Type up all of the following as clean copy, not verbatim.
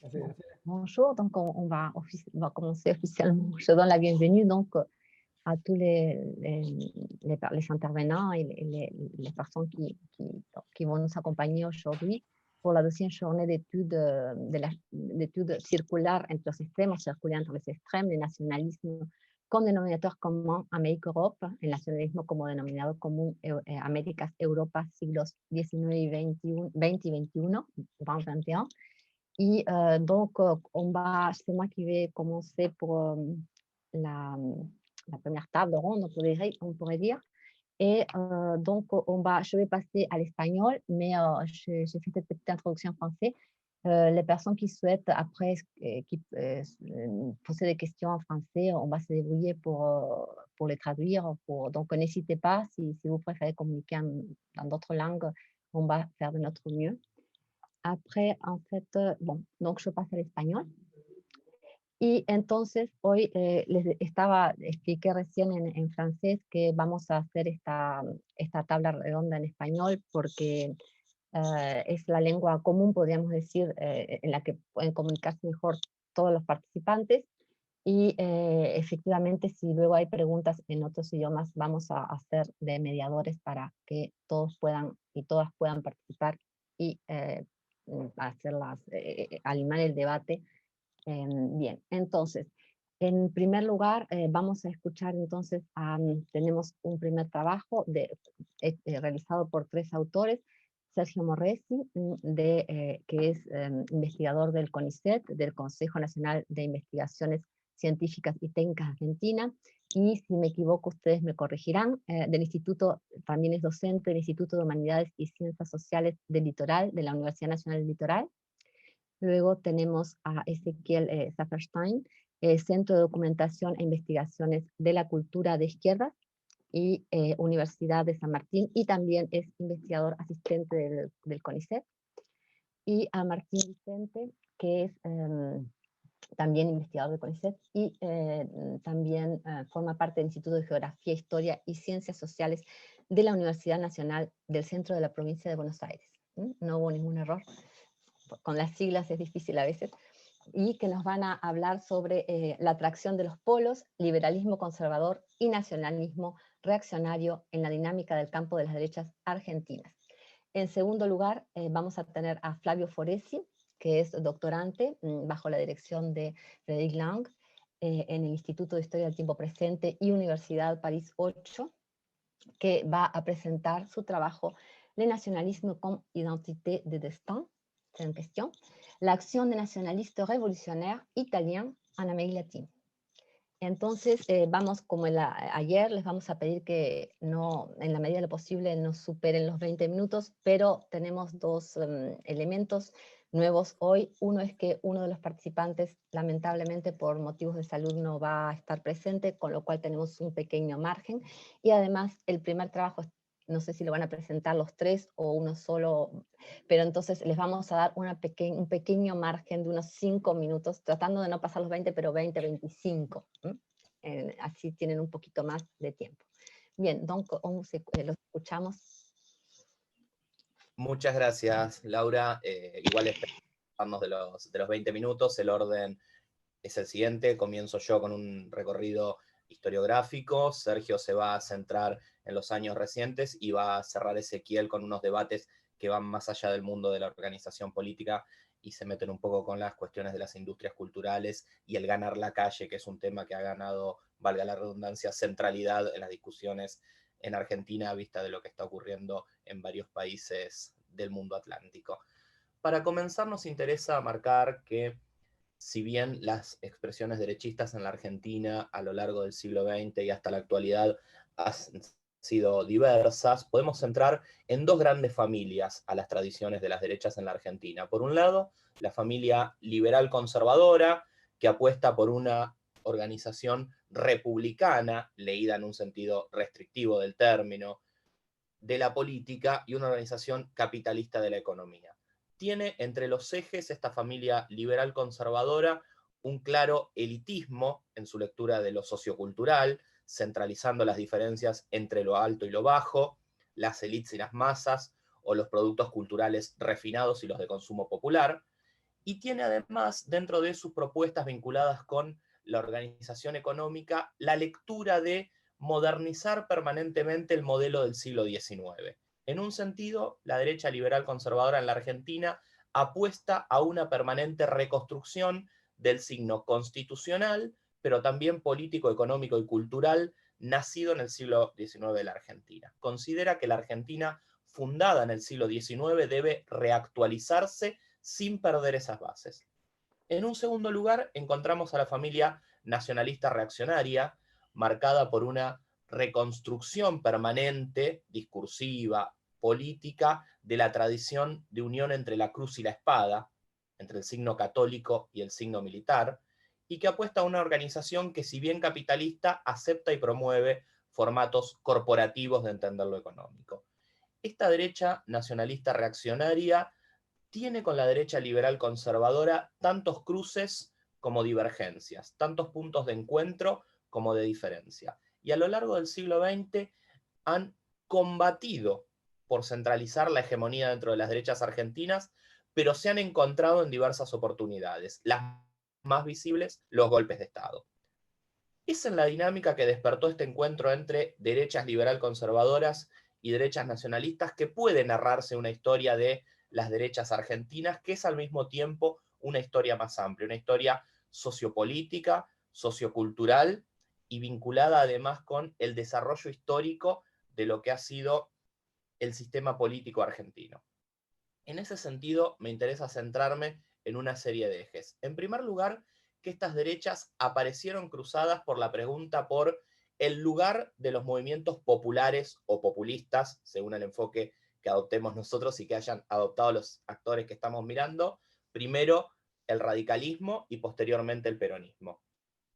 Bon, bonjour, donc on va commencer officiellement. Je donne la bienvenue donc à tous les intervenants et les personnes qui vont nous accompagner aujourd'hui pour la deuxième journée d'études d'études circulaires entre los extremos, circulaires entre les extrêmes, le nationalisme con denominateur común América-Europe, el nacionalismo como denominador común Américas, Europa, siglos XIX y XXI, 20 y 21, 20-21. Et donc, c'est moi qui vais commencer pour la, la première table ronde, on pourrait dire. Et donc, je vais passer à l'espagnol, mais j'ai fait cette petite introduction en français. Les personnes qui souhaitent après poser des questions en français, on va se débrouiller pour les traduire. Donc, n'hésitez pas, si vous préférez communiquer dans d'autres langues, on va faire de notre mieux. Après, en fait, bon, donc je passe al español. Y entonces hoy les expliqué recién en francés que vamos a hacer esta tabla redonda en español porque es la lengua común, podríamos decir, en la que pueden comunicarse mejor todos los participantes. Y efectivamente, si luego hay preguntas en otros idiomas, vamos a hacer de mediadores para que todos puedan y todas puedan participar y animar el debate. Bien, entonces, en primer lugar, vamos a escuchar entonces, tenemos un primer trabajo realizado por tres autores. Sergio Morresi, que es investigador del CONICET, del Consejo Nacional de Investigaciones Científicas y Técnicas Argentina, y si me equivoco ustedes me corregirán, del Instituto, también es docente del Instituto de Humanidades y Ciencias Sociales del Litoral, de la Universidad Nacional del Litoral. Luego tenemos a Ezequiel Saferstein, Centro de Documentación e Investigaciones de la Cultura de Izquierdas y Universidad de San Martín, y también es investigador asistente del CONICET. Y a Martín Vicente, que es también investigador del CONICET y también forma parte del Instituto de Geografía, Historia y Ciencias Sociales de la Universidad Nacional del Centro de la Provincia de Buenos Aires. No hubo ningún error. Con las siglas es difícil a veces, y que nos van a hablar sobre la atracción de los polos, liberalismo conservador y nacionalismo reaccionario en la dinámica del campo de las derechas argentinas. En segundo lugar, vamos a tener a Flavio Foresi, que es doctorante bajo la dirección de Frédéric Lang en el Instituto de Historia del Tiempo Presente y Universidad París 8, que va a presentar su trabajo Le nationalisme comme identité de destin, en cuestión, la acción de nacionalistas revolucionarios italianos en América Latina. Entonces, vamos, como ayer, les vamos a pedir que no, en la medida de lo posible, no superen los 20 minutos, pero tenemos dos elementos nuevos hoy. Uno es que uno de los participantes, lamentablemente, por motivos de salud, no va a estar presente, con lo cual tenemos un pequeño margen. Y además, el primer trabajo, no sé si lo van a presentar los tres o uno solo, pero entonces les vamos a dar un pequeño margen de unos 5 minutos, tratando de no pasar los 20, pero 20, 25. Así tienen un poquito más de tiempo. Bien, donc, los escuchamos. Muchas gracias, Laura. Igual esperamos de los 20 minutos. El orden es el siguiente. Comienzo yo con un recorrido historiográfico. Sergio se va a centrar en los años recientes y va a cerrar Ezequiel con unos debates que van más allá del mundo de la organización política y se meten un poco con las cuestiones de las industrias culturales y el ganar la calle, que es un tema que ha ganado, valga la redundancia, centralidad en las discusiones en Argentina, a vista de lo que está ocurriendo en varios países del mundo atlántico. Para comenzar, nos interesa marcar que, si bien las expresiones derechistas en la Argentina a lo largo del siglo XX y hasta la actualidad han sido diversas, podemos centrar en dos grandes familias a las tradiciones de las derechas en la Argentina. Por un lado, la familia liberal conservadora, que apuesta por una organización republicana, leída en un sentido restrictivo del término, de la política, y una organización capitalista de la economía. Tiene entre los ejes esta familia liberal conservadora un claro elitismo en su lectura de lo sociocultural, centralizando las diferencias entre lo alto y lo bajo, las élites y las masas, o los productos culturales refinados y los de consumo popular, y tiene además, dentro de sus propuestas vinculadas con la organización económica, la lectura de modernizar permanentemente el modelo del siglo XIX. En un sentido, la derecha liberal conservadora en la Argentina apuesta a una permanente reconstrucción del signo constitucional, pero también político, económico y cultural, nacido en el siglo XIX de la Argentina. Considera que la Argentina, fundada en el siglo XIX, debe reactualizarse sin perder esas bases. En un segundo lugar, encontramos a la familia nacionalista reaccionaria, marcada por una reconstrucción permanente, discursiva, política, de la tradición de unión entre la cruz y la espada, entre el signo católico y el signo militar, y que apuesta a una organización que, si bien capitalista, acepta y promueve formatos corporativos de entender lo económico. Esta derecha nacionalista reaccionaria tiene con la derecha liberal conservadora tantos cruces como divergencias, tantos puntos de encuentro como de diferencia. Y a lo largo del siglo XX han combatido por centralizar la hegemonía dentro de las derechas argentinas, pero se han encontrado en diversas oportunidades. Las más visibles, los golpes de Estado. Es en la dinámica que despertó este encuentro entre derechas liberal conservadoras y derechas nacionalistas que puede narrarse una historia de las derechas argentinas, que es al mismo tiempo una historia más amplia, una historia sociopolítica, sociocultural y vinculada además con el desarrollo histórico de lo que ha sido el sistema político argentino. En ese sentido, me interesa centrarme en una serie de ejes. En primer lugar, que estas derechas aparecieron cruzadas por la pregunta por el lugar de los movimientos populares o populistas, según el enfoque que adoptemos nosotros y que hayan adoptado los actores que estamos mirando. Primero, el radicalismo y posteriormente el peronismo.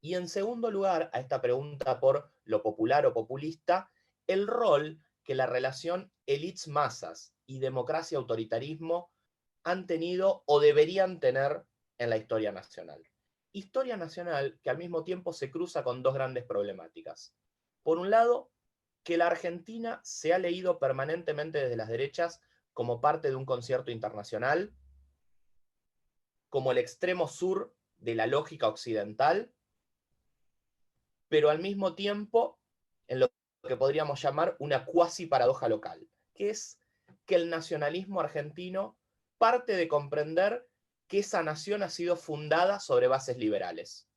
Y en segundo lugar, a esta pregunta por lo popular o populista, el rol que la relación élites-masas y democracia-autoritarismo han tenido o deberían tener en la historia nacional. Historia nacional que al mismo tiempo se cruza con dos grandes problemáticas. Por un lado, que la Argentina se ha leído permanentemente desde las derechas como parte de un concierto internacional, como el extremo sur de la lógica occidental, pero al mismo tiempo en lo que podríamos llamar una cuasi paradoja local, que es que el nacionalismo argentino parte de comprender que esa nación ha sido fundada sobre bases liberales.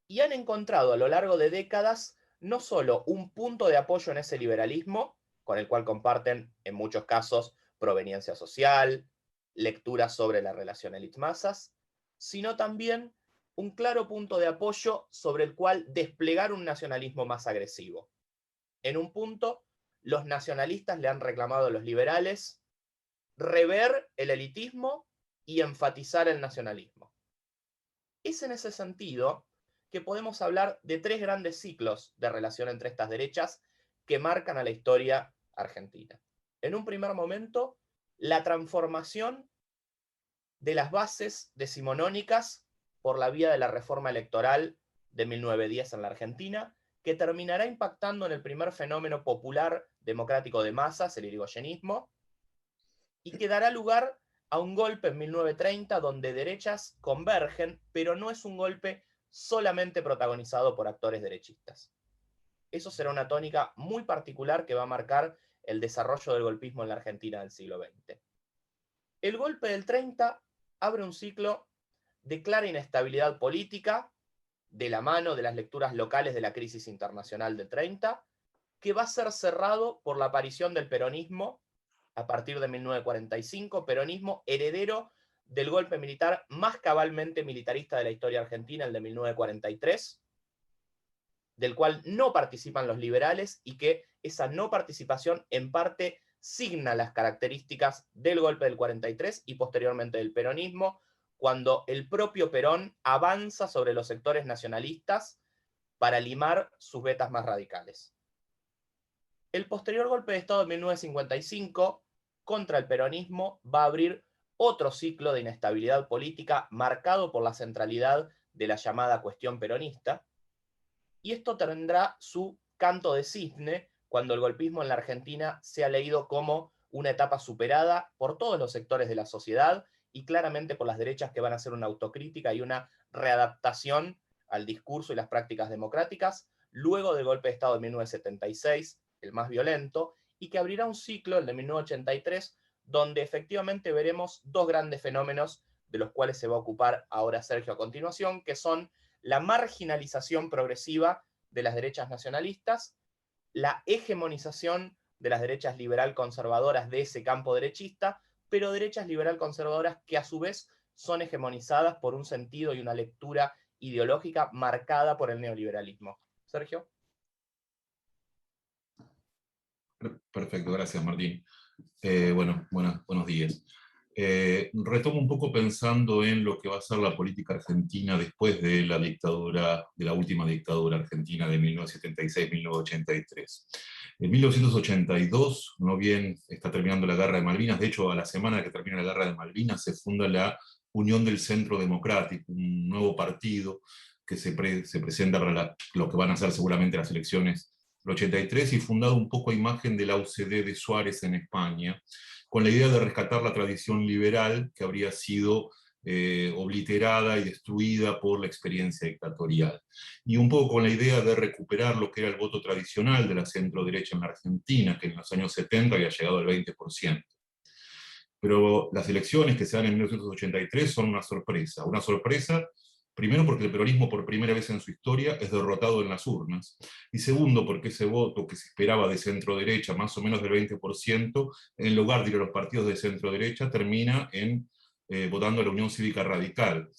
Y han encontrado a lo largo de décadas no solo un punto de apoyo en ese liberalismo, con el cual comparten en muchos casos proveniencia social, lecturas sobre la relación élite-masas, sino también un claro punto de apoyo sobre el cual desplegar un nacionalismo más agresivo. En un punto, los nacionalistas le han reclamado a los liberales rever el elitismo y enfatizar el nacionalismo. Es en ese sentido que podemos hablar de tres grandes ciclos de relación entre estas derechas que marcan a la historia argentina. En un primer momento, la transformación de las bases decimonónicas por la vía de la reforma electoral de 1910 en la Argentina, que terminará impactando en el primer fenómeno popular democrático de masas, el irigoyenismo, y que dará lugar a un golpe en 1930 donde derechas convergen, pero no es un golpe solamente protagonizado por actores derechistas. Eso será una tónica muy particular que va a marcar el desarrollo del golpismo en la Argentina del siglo XX. El golpe del 30 abre un ciclo de clara inestabilidad política, de la mano de las lecturas locales de la crisis internacional del 30, que va a ser cerrado por la aparición del peronismo a partir de 1945, peronismo heredero del golpe militar más cabalmente militarista de la historia argentina, el de 1943, del cual no participan los liberales y que esa no participación en parte signa las características del golpe del 43 y posteriormente del peronismo, cuando el propio Perón avanza sobre los sectores nacionalistas para limar sus vetas más radicales. El posterior golpe de Estado de 1955 contra el peronismo va a abrir otro ciclo de inestabilidad política marcado por la centralidad de la llamada cuestión peronista, y esto tendrá su canto de cisne cuando el golpismo en la Argentina sea leído como una etapa superada por todos los sectores de la sociedad y claramente por las derechas que van a hacer una autocrítica y una readaptación al discurso y las prácticas democráticas, luego del golpe de Estado de 1976, el más violento, y que abrirá un ciclo, el de 1983, donde efectivamente veremos dos grandes fenómenos de los cuales se va a ocupar ahora Sergio a continuación, que son la marginalización progresiva de las derechas nacionalistas, la hegemonización de las derechas liberal conservadoras de ese campo derechista, pero derechas liberal conservadoras que a su vez son hegemonizadas por un sentido y una lectura ideológica marcada por el neoliberalismo. Sergio. Perfecto, gracias Martín. Buenos días. Retomo un poco pensando en lo que va a ser la política argentina después de la dictadura, de la última dictadura argentina de 1976-1983. En 1982, no bien está terminando la Guerra de Malvinas, de hecho a la semana que termina la Guerra de Malvinas se funda la Unión del Centro Democrático, un nuevo partido que se presenta para lo que van a ser seguramente las elecciones del 83 y fundado un poco a imagen de la UCD de Suárez en España, con la idea de rescatar la tradición liberal que habría sido obliterada y destruida por la experiencia dictatorial. Y un poco con la idea de recuperar lo que era el voto tradicional de la centro-derecha en la Argentina, que en los años 70 había llegado al 20%. Pero las elecciones que se dan en 1983 son una sorpresa primero porque el peronismo por primera vez en su historia es derrotado en las urnas, y segundo porque ese voto que se esperaba de centro-derecha, más o menos del 20%, en lugar de ir a los partidos de centro-derecha, termina votando a la Unión Cívica Radical.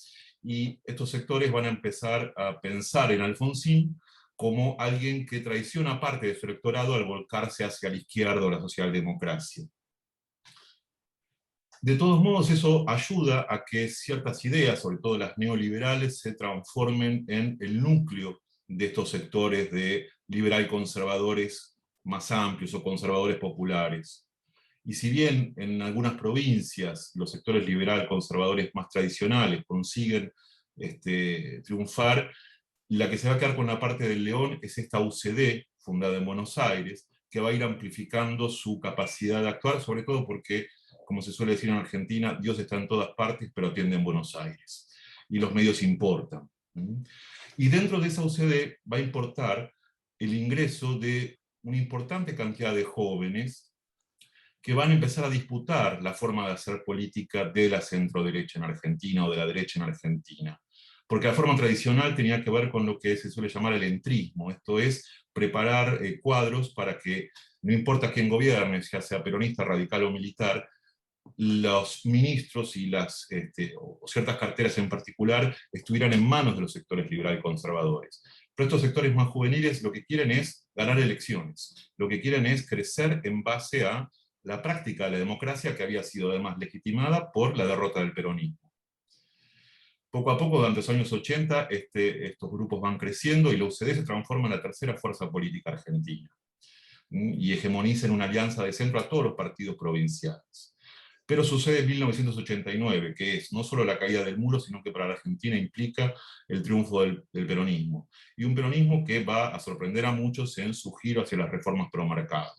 Y estos sectores van a empezar a pensar en Alfonsín como alguien que traiciona parte de su electorado al volcarse hacia la izquierda o la socialdemocracia. De todos modos, eso ayuda a que ciertas ideas, sobre todo las neoliberales, se transformen en el núcleo de estos sectores de liberal conservadores más amplios o conservadores populares. Y si bien en algunas provincias los sectores liberal conservadores más tradicionales consiguen triunfar, la que se va a quedar con la parte del león es esta UCD, fundada en Buenos Aires, que va a ir amplificando su capacidad de actuar, sobre todo porque, como se suele decir en Argentina, Dios está en todas partes, pero atiende en Buenos Aires. Y los medios importan. Y dentro de esa UCD va a importar el ingreso de una importante cantidad de jóvenes que van a empezar a disputar la forma de hacer política de la centro-derecha en Argentina o de la derecha en Argentina. Porque la forma tradicional tenía que ver con lo que se suele llamar el entrismo, esto es preparar cuadros para que, no importa quién gobierne, ya sea peronista, radical o militar, los ministros y o ciertas carteras en particular estuvieran en manos de los sectores liberal y conservadores. Pero estos sectores más juveniles lo que quieren es ganar elecciones, lo que quieren es crecer en base a la práctica de la democracia que había sido además legitimada por la derrota del peronismo. Poco a poco, durante los años 80, estos grupos van creciendo y la UCD se transforma en la tercera fuerza política argentina y hegemoniza en una alianza de centro a todos los partidos provinciales. Pero sucede en 1989, que es no solo la caída del muro, sino que para la Argentina implica el triunfo del peronismo. Y un peronismo que va a sorprender a muchos en su giro hacia las reformas pro mercado.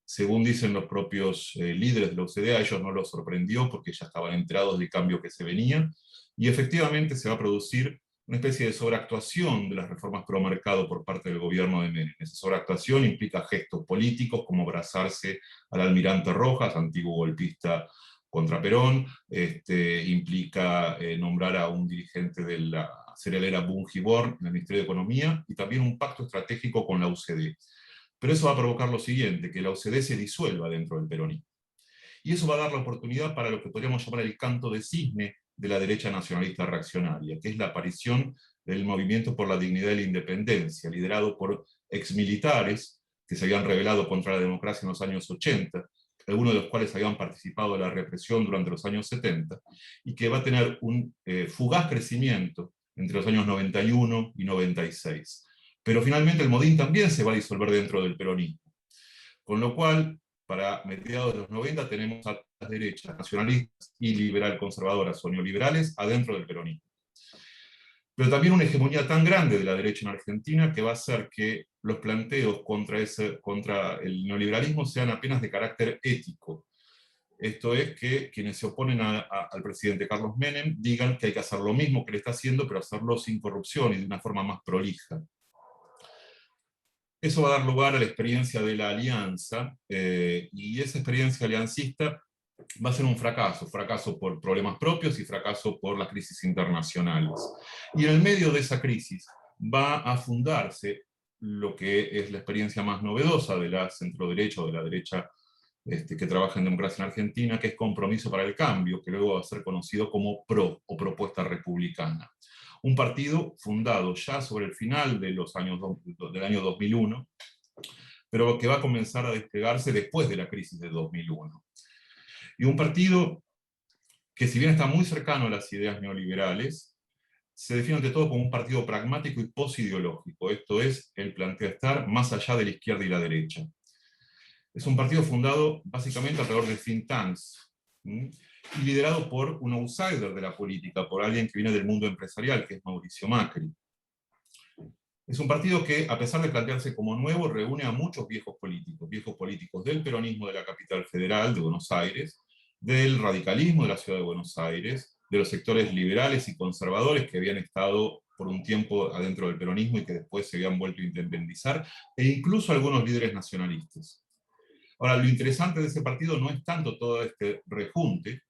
Según dicen los propios líderes de la UCD, a ellos no los sorprendió porque ya estaban enterados del cambio que se venía, y efectivamente se va a producir una especie de sobreactuación de las reformas pro mercado por parte del gobierno de Menem. Esa sobreactuación implica gestos políticos como abrazarse al almirante Rojas, antiguo golpista contra Perón, implica nombrar a un dirigente de la cerealera Bungiborn en el Ministerio de Economía, y también un pacto estratégico con la UCD. Pero eso va a provocar lo siguiente, que la UCD se disuelva dentro del peronismo. Y eso va a dar la oportunidad para lo que podríamos llamar el canto de cisne de la derecha nacionalista reaccionaria, que es la aparición del Movimiento por la Dignidad y la Independencia, liderado por exmilitares que se habían rebelado contra la democracia en los años 80, algunos de los cuales habían participado de la represión durante los años 70, y que va a tener un fugaz crecimiento entre los años 91 y 96. Pero finalmente el Modín también se va a disolver dentro del peronismo. Con lo cual, para mediados de los 90 tenemos a las derechas nacionalistas y liberal conservadoras o neoliberales adentro del peronismo. pero también una hegemonía tan grande de la derecha en Argentina que va a hacer que los planteos contra el neoliberalismo sean apenas de carácter ético. Esto es que quienes se oponen al presidente Carlos Menem digan que hay que hacer lo mismo que le está haciendo, pero hacerlo sin corrupción y de una forma más prolija. Eso va a dar lugar a la experiencia de la alianza, y esa experiencia aliancista va a ser un fracaso por problemas propios y fracaso por las crisis internacionales. Y en el medio de esa crisis va a fundarse lo que es la experiencia más novedosa de la centroderecha o de la derecha que trabaja en democracia en Argentina, que es Compromiso para el Cambio, que luego va a ser conocido como PRO, o Propuesta Republicana. Un partido fundado ya sobre el final de del año 2001, pero que va a comenzar a desplegarse después de la crisis de 2001. Y un partido que, si bien está muy cercano a las ideas neoliberales, se define ante todo como un partido pragmático y posideológico, esto es, el plantea estar más allá de la izquierda y la derecha. Es un partido fundado básicamente alrededor de think tanks, y liderado por un outsider de la política, por alguien que viene del mundo empresarial, que es Mauricio Macri. Es un partido que, a pesar de plantearse como nuevo, reúne a muchos viejos políticos del peronismo de la capital federal, de Buenos Aires, del radicalismo de la ciudad de Buenos Aires, de los sectores liberales y conservadores que habían estado por un tiempo adentro del peronismo y que después se habían vuelto a independizar, e incluso algunos líderes nacionalistas. Ahora, lo interesante de ese partido no es tanto todo este rejunte,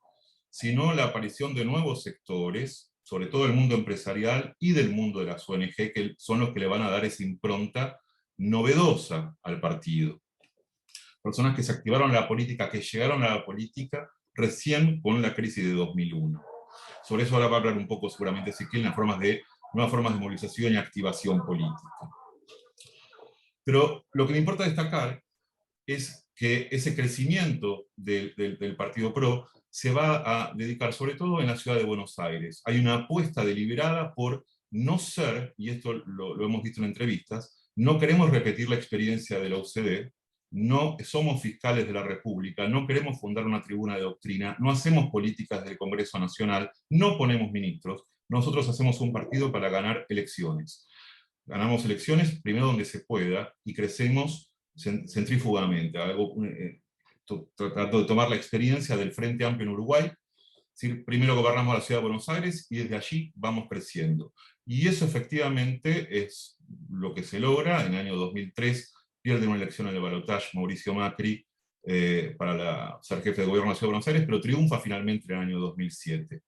sino la aparición de nuevos sectores, sobre todo del mundo empresarial y del mundo de las ONG, que son los que le van a dar esa impronta novedosa al partido. Personas que se activaron en la política, que llegaron a la política recién con la crisis de 2001. Sobre eso ahora va a hablar un poco seguramente Ezequiel, en nuevas formas de movilización y activación política. Pero lo que me importa destacar es que ese crecimiento del Partido PRO se va a dedicar sobre todo en la ciudad de Buenos Aires. Hay una apuesta deliberada por no ser, y esto lo hemos visto en entrevistas, no queremos repetir la experiencia de la UCD, no somos fiscales de la República, no queremos fundar una tribuna de doctrina, no hacemos políticas del Congreso Nacional, no ponemos ministros, nosotros hacemos un partido para ganar elecciones. Ganamos elecciones primero donde se pueda y crecemos centrífugamente, tratando de tomar la experiencia del Frente Amplio en Uruguay. Es decir, primero gobernamos la ciudad de Buenos Aires y desde allí vamos creciendo. Y eso efectivamente es lo que se logra. En el año 2003 pierde una elección en el balotaje Mauricio Macri para ser jefe de gobierno de la ciudad de Buenos Aires, pero triunfa finalmente en el año 2007.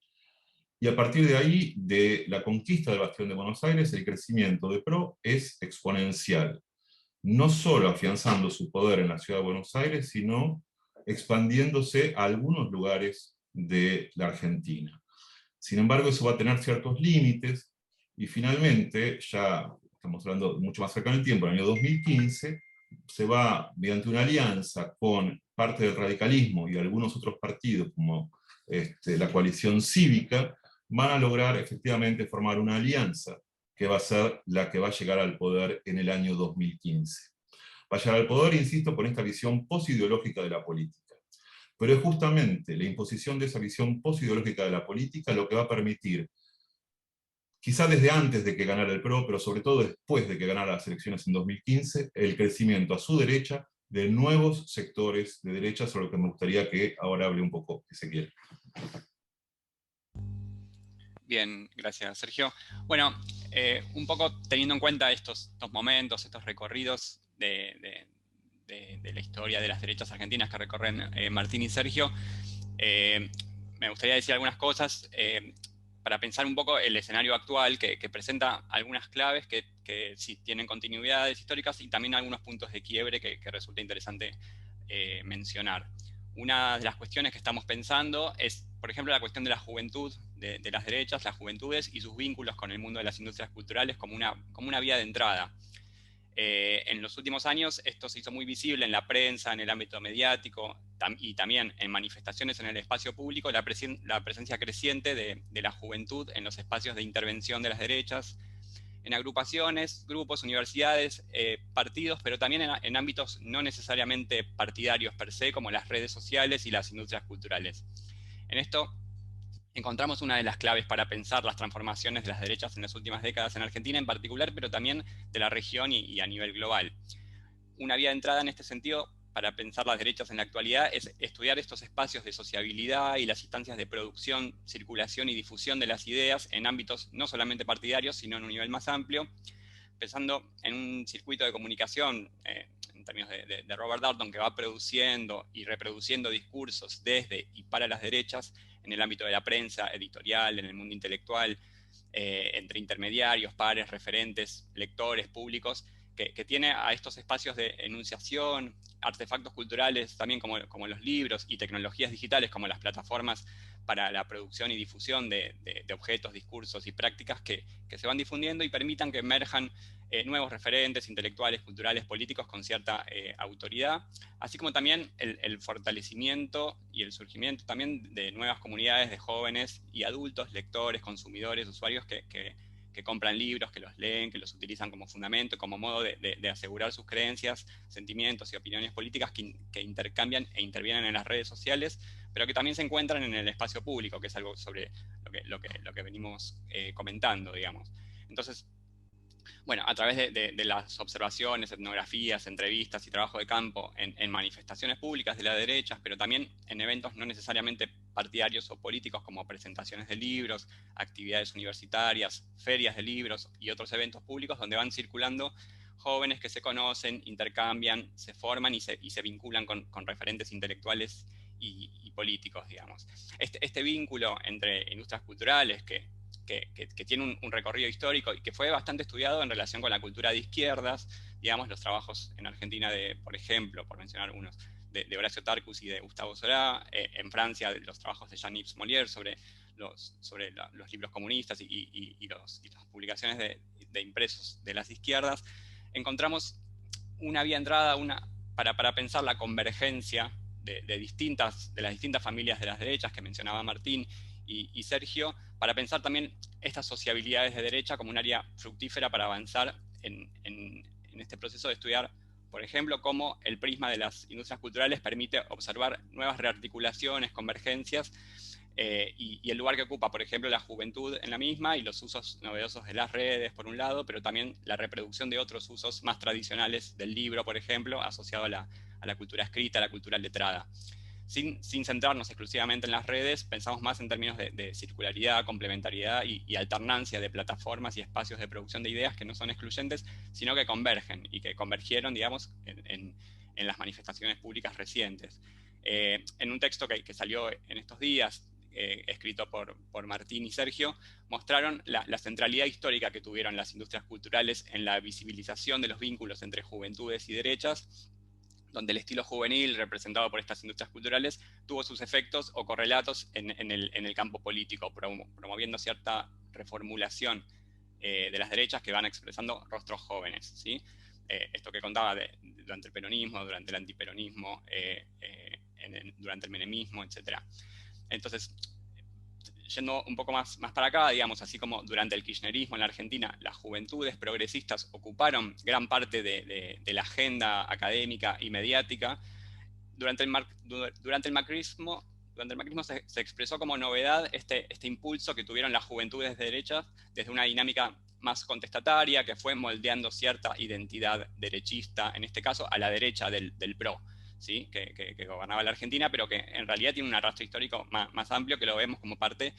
Y a partir de ahí, de la conquista del Bastión de Buenos Aires, el crecimiento de PRO es exponencial. No solo afianzando su poder en la ciudad de Buenos Aires, sino expandiéndose a algunos lugares de la Argentina. Sin embargo, eso va a tener ciertos límites, y finalmente, ya estamos hablando mucho más cerca en el tiempo, en el año 2015, se va, mediante una alianza con parte del radicalismo y algunos otros partidos, como la coalición cívica, van a lograr efectivamente formar una alianza que va a ser la que va a llegar al poder en el año 2015. Va a llegar al poder, insisto, con esta visión posideológica de la política. Pero es justamente la imposición de esa visión posideológica de la política lo que va a permitir, quizá desde antes de que ganara el PRO, pero sobre todo después de que ganara las elecciones en 2015, el crecimiento a su derecha de nuevos sectores de derecha, sobre lo que me gustaría que ahora hable un poco Ezequiel. Bien, gracias, Sergio. Bueno, un poco teniendo en cuenta estos momentos, estos recorridos de la historia de las derechas argentinas que recorren Martín y Sergio, me gustaría decir algunas cosas para pensar un poco el escenario actual que presenta algunas claves que sí tienen continuidades históricas y también algunos puntos de quiebre que resulta interesante mencionar. Una de las cuestiones que estamos pensando es, por ejemplo, la cuestión de la juventud, de las derechas, las juventudes y sus vínculos con el mundo de las industrias culturales como una vía de entrada. En los últimos años esto se hizo muy visible en la prensa, en el ámbito mediático y también en manifestaciones en el espacio público, la presencia creciente de la juventud en los espacios de intervención de las derechas, en agrupaciones, grupos, universidades, partidos, pero también en ámbitos no necesariamente partidarios per se, como las redes sociales y las industrias culturales. En esto, encontramos una de las claves para pensar las transformaciones de las derechas en las últimas décadas en Argentina en particular, pero también de la región y a nivel global. Una vía de entrada en este sentido para pensar las derechas en la actualidad es estudiar estos espacios de sociabilidad y las instancias de producción, circulación y difusión de las ideas en ámbitos no solamente partidarios, sino en un nivel más amplio, pensando en un circuito de comunicación, en términos de Robert Darnton, que va produciendo y reproduciendo discursos desde y para las derechas en el ámbito de la prensa, editorial, en el mundo intelectual, entre intermediarios, pares, referentes, lectores, públicos, que tiene a estos espacios de enunciación, artefactos culturales también como los libros y tecnologías digitales como las plataformas para la producción y difusión de objetos, discursos y prácticas que se van difundiendo y permitan que emerjan nuevos referentes intelectuales, culturales, políticos con cierta autoridad, así como también el fortalecimiento y el surgimiento también de nuevas comunidades de jóvenes y adultos, lectores, consumidores, usuarios que compran libros, que los leen, que los utilizan como fundamento, como modo de asegurar sus creencias, sentimientos y opiniones políticas que intercambian e intervienen en las redes sociales, pero que también se encuentran en el espacio público, que es algo sobre lo que venimos comentando, digamos. Entonces, bueno, a través de las observaciones, etnografías, entrevistas y trabajo de campo en manifestaciones públicas de la derecha, pero también en eventos no necesariamente partidarios o políticos como presentaciones de libros, actividades universitarias, ferias de libros y otros eventos públicos donde van circulando jóvenes que se conocen, intercambian, se forman y se vinculan con referentes intelectuales y políticos, digamos. Este vínculo entre industrias culturales que tiene un recorrido histórico y que fue bastante estudiado en relación con la cultura de izquierdas, digamos, los trabajos en Argentina por ejemplo, por mencionar unos, de Horacio Tarcus y de Gustavo Solá, en Francia los trabajos de Jean-Yves Molière sobre los libros comunistas y las publicaciones de impresos de las izquierdas, encontramos una vía de entrada para pensar la convergencia de las distintas familias de las derechas que mencionaba Martín y Sergio, para pensar también estas sociabilidades de derecha como un área fructífera para avanzar en este proceso de estudiar, por ejemplo, cómo el prisma de las industrias culturales permite observar nuevas rearticulaciones, convergencias, y el lugar que ocupa, por ejemplo, la juventud en la misma y los usos novedosos de las redes, por un lado, pero también la reproducción de otros usos más tradicionales del libro, por ejemplo, asociado a la cultura escrita, a la cultura letrada. Sin centrarnos exclusivamente en las redes, pensamos más en términos de circularidad, complementariedad y alternancia de plataformas y espacios de producción de ideas que no son excluyentes, sino que convergen y que convergieron, digamos, en las manifestaciones públicas recientes. En un texto que salió en estos días, escrito por Martín y Sergio, mostraron la centralidad histórica que tuvieron las industrias culturales en la visibilización de los vínculos entre juventudes y derechas, donde el estilo juvenil representado por estas industrias culturales tuvo sus efectos o correlatos en el campo político, promoviendo cierta reformulación de las derechas que van expresando rostros jóvenes, ¿sí? Esto que contaba durante el peronismo, durante el antiperonismo, durante el menemismo, etc. Entonces, yendo un poco más para acá, digamos, así como durante el kirchnerismo en la Argentina, las juventudes progresistas ocuparon gran parte de la agenda académica y mediática, durante el macrismo se expresó como novedad este impulso que tuvieron las juventudes de derechas desde una dinámica más contestataria que fue moldeando cierta identidad derechista, en este caso a la derecha del PRO, ¿sí? que gobernaba la Argentina, pero que en realidad tiene un arrastre histórico más amplio, que lo vemos como parte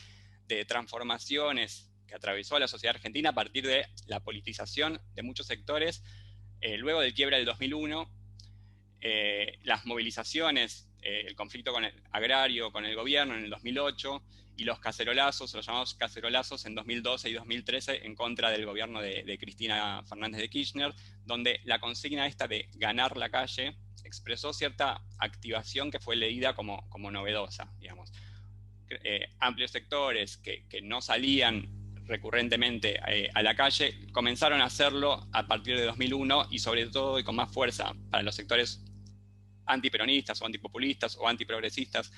de transformaciones que atravesó a la sociedad argentina a partir de la politización de muchos sectores, luego del quiebre del 2001, las movilizaciones, el conflicto agrario con el gobierno en el 2008, y los cacerolazos, los llamados cacerolazos en 2012 y 2013 en contra del gobierno de Cristina Fernández de Kirchner, donde la consigna esta de ganar la calle expresó cierta activación que fue leída como novedosa, digamos. Amplios sectores que no salían recurrentemente a la calle comenzaron a hacerlo a partir de 2001 y sobre todo y con más fuerza para los sectores antiperonistas o antipopulistas o antiprogresistas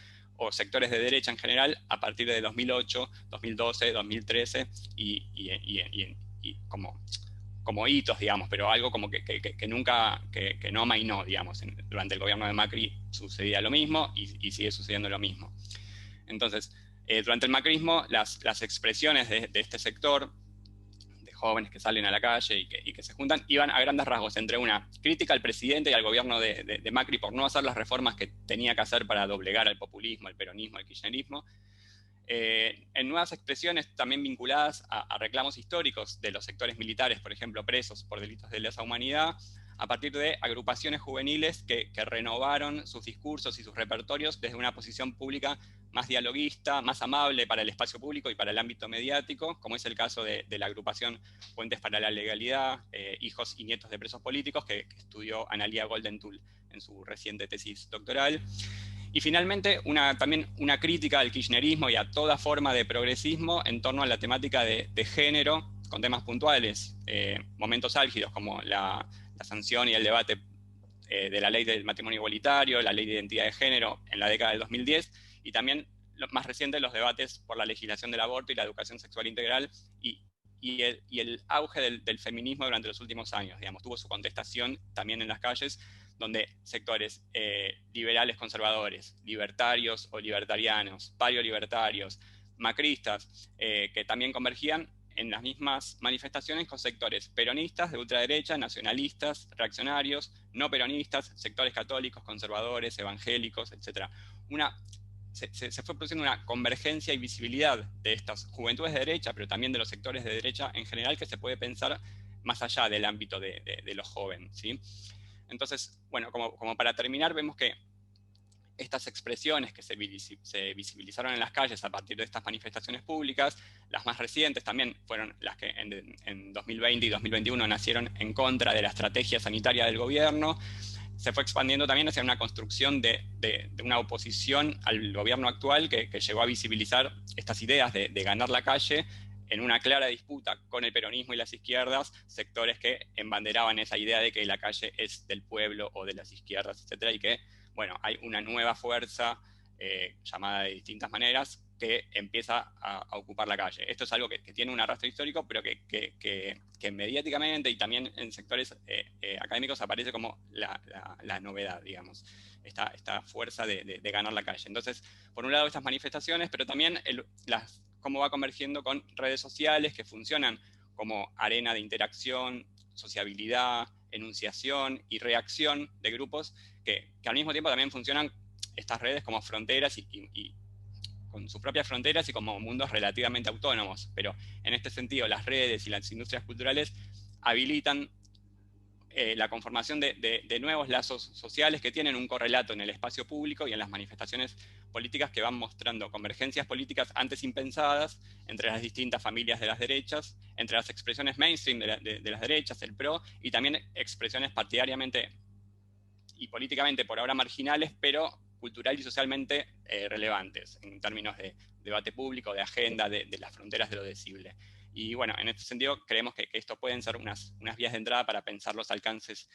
o sectores de derecha en general a partir de 2008, 2012, 2013 y como hitos, digamos, pero algo como que nunca, que no amainó, digamos. Durante el gobierno de Macri sucedía lo mismo y sigue sucediendo lo mismo. Entonces, Durante el macrismo, las expresiones de este sector, de jóvenes que salen a la calle y que se juntan, iban a grandes rasgos entre una crítica al presidente y al gobierno de Macri por no hacer las reformas que tenía que hacer para doblegar al populismo, al peronismo, al kirchnerismo, en nuevas expresiones también vinculadas a reclamos históricos de los sectores militares, por ejemplo, presos por delitos de lesa humanidad, a partir de agrupaciones juveniles que renovaron sus discursos y sus repertorios desde una posición pública más dialoguista, más amable para el espacio público y para el ámbito mediático, como es el caso de la agrupación Puentes para la Legalidad, hijos y nietos de presos políticos, que estudió Analía Goldenthal en su reciente tesis doctoral. Y finalmente, también una crítica al kirchnerismo y a toda forma de progresismo en torno a la temática de género, con temas puntuales, momentos álgidos como la sanción y el debate de la ley del matrimonio igualitario, la ley de identidad de género en la década del 2010, y también más reciente los debates por la legislación del aborto y la educación sexual integral, y el auge del feminismo durante los últimos años, digamos, tuvo su contestación también en las calles, donde sectores liberales conservadores, libertarios o libertarianos, paleolibertarios, macristas, que también convergían en las mismas manifestaciones con sectores peronistas de ultraderecha, nacionalistas, reaccionarios, no peronistas, sectores católicos, conservadores, evangélicos, etc. Se fue produciendo una convergencia y visibilidad de estas juventudes de derecha, pero también de los sectores de derecha en general, que se puede pensar más allá del ámbito de los jóvenes, ¿sí? Entonces, bueno, como para terminar, vemos que estas expresiones que se visibilizaron en las calles a partir de estas manifestaciones públicas, las más recientes también fueron las que en 2020 y 2021 nacieron en contra de la estrategia sanitaria del gobierno. Se fue expandiendo también hacia una construcción de una oposición al gobierno actual que llegó a visibilizar estas ideas de ganar la calle en una clara disputa con el peronismo y las izquierdas, sectores que embanderaban esa idea de que la calle es del pueblo o de las izquierdas, etcétera, y que, bueno, hay una nueva fuerza llamada de distintas maneras que empieza a ocupar la calle. Esto es algo que tiene un arrastre histórico, pero que mediáticamente y también en sectores académicos aparece como la novedad, digamos, esta fuerza de ganar la calle. Entonces, por un lado estas manifestaciones, pero también cómo va convergiendo con redes sociales que funcionan como arena de interacción, sociabilidad, enunciación y reacción de grupos que al mismo tiempo también funcionan estas redes como fronteras y con sus propias fronteras y como mundos relativamente autónomos. Pero en este sentido, las redes y las industrias culturales habilitan la conformación de nuevos lazos sociales que tienen un correlato en el espacio público y en las manifestaciones políticas, que van mostrando convergencias políticas antes impensadas entre las distintas familias de las derechas, entre las expresiones mainstream de las derechas, el PRO, y también expresiones partidariamente y políticamente por ahora marginales, pero cultural y socialmente relevantes en términos de debate público, de agenda, de las fronteras de lo decible. Y bueno, en este sentido creemos que esto pueden ser unas vías de entrada para pensar los alcances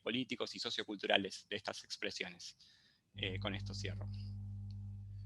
políticos y socioculturales de estas expresiones. Con esto cierro.